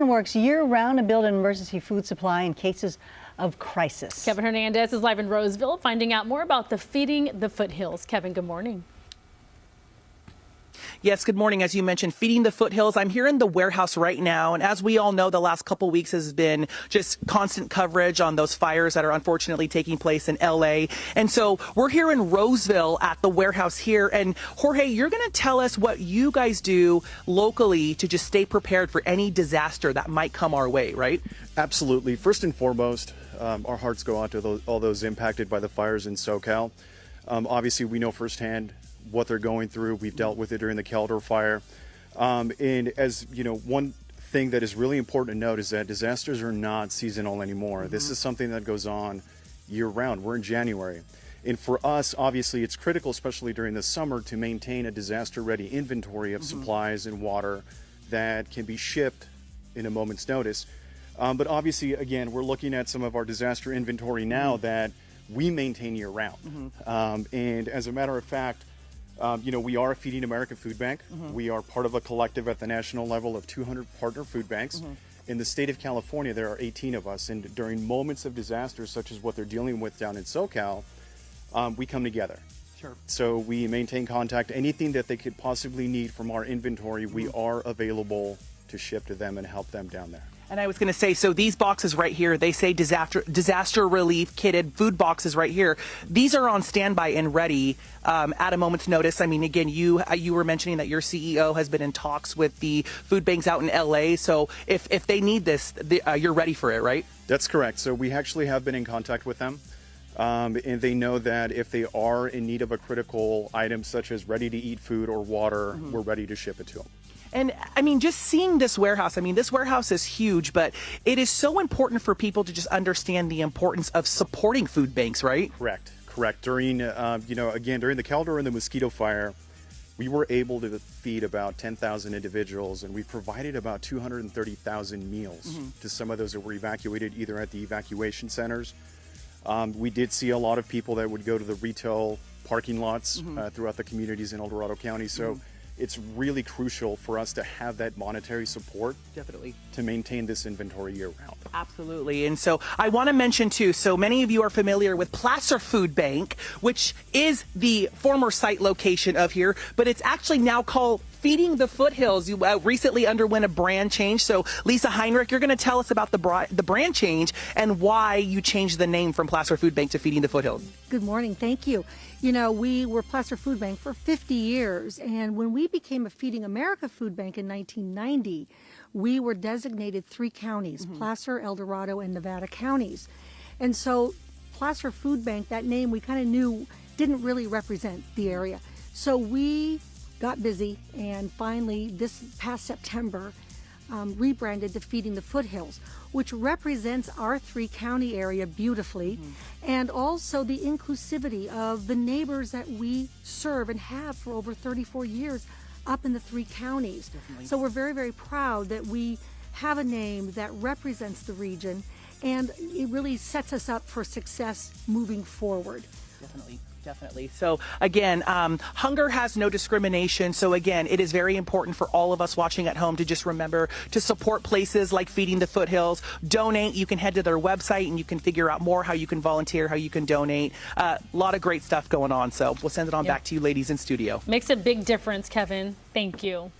Kevin works year-round to build an emergency food supply in cases of crisis. Kevin Hernandez is live in Roseville finding out more about the Feeding the Foothills. Kevin, good morning. Yes, good morning. As you mentioned, Feeding the Foothills. I'm here in the warehouse right now. And as we all know, the last couple weeks has been just constant coverage on those fires that are unfortunately taking place in LA. And so we're here in Roseville at the warehouse here. And Jorge, you're going to tell us what you guys do locally to just stay prepared for any disaster that might come our way, right? Absolutely. First and foremost, our hearts go out to all those impacted by the fires in SoCal. Obviously, we know firsthand what they're going through. We've dealt with it during the Caldor fire. And as you know, one thing that is really important to note is that disasters are not seasonal anymore. This is something that goes on year round. We're in January. And for us, obviously, it's critical, especially during the summer, to maintain a disaster-ready inventory of supplies and water that can be shipped in a moment's notice. But obviously, again, we're looking at some of our disaster inventory now that we maintain year round. And as a matter of fact, you know, we are a Feeding America food bank. We are part of a collective at the national level of 200 partner food banks. In the state of California, there are 18 of us. And during moments of disaster, such as what they're dealing with down in SoCal, we come together. So we maintain contact. Anything that they could possibly need from our inventory, we are available to ship to them and help them down there. And I was going to say, so these boxes right here, they say disaster relief kitted food boxes right here. These are on standby and ready at a moment's notice. I mean, again, you were mentioning that your CEO has been in talks with the food banks out in LA. So if they need this, you're ready for it, right? That's correct. So we actually have been in contact with them. And they know that if they are in need of a critical item such as ready-to-eat food or water, we're ready to ship it to them. And I mean, just seeing this warehouse, I mean, this warehouse is huge, but it is so important for people to just understand the importance of supporting food banks, right? Correct. During, you know, again, during the Caldor and the mosquito fire, we were able to feed about 10,000 individuals, and we provided about 230,000 meals to some of those that were evacuated either at the evacuation centers. We did see a lot of people that would go to the retail parking lots throughout the communities in El Dorado County. So it's really crucial for us to have that monetary support to maintain this inventory year round. Absolutely. And so I want to mention too, so many of you are familiar with Placer Food Bank, which is the former site location of here, but it's actually now called Feeding the Foothills. You recently underwent a brand change. So Lisa Heinrich, you're going to tell us about the brand change and why you changed the name from Placer Food Bank to Feeding the Foothills. Good morning. Thank you. You know, we were Placer Food Bank for 50 years. And when we became a Feeding America Food Bank in 1990, we were designated 3 counties, Placer, El Dorado, and Nevada counties. And so Placer Food Bank, that name we kind of knew didn't really represent the area. So we got busy and finally this past September rebranded to Feeding the Foothills, which represents our 3-county area beautifully, and also the inclusivity of the neighbors that we serve and have for over 34 years up in the 3 counties. So we're very, very proud that we have a name that represents the region, and it really sets us up for success moving forward. Definitely. So again, hunger has no discrimination. So again, it is very important for all of us watching at home to just remember to support places like Feeding the Foothills. Donate. You can head to their website and you can figure out more how you can volunteer, how you can donate. A lot of great stuff going on. So we'll send it on back to you ladies in studio. Makes a big difference, Kevin. Thank you.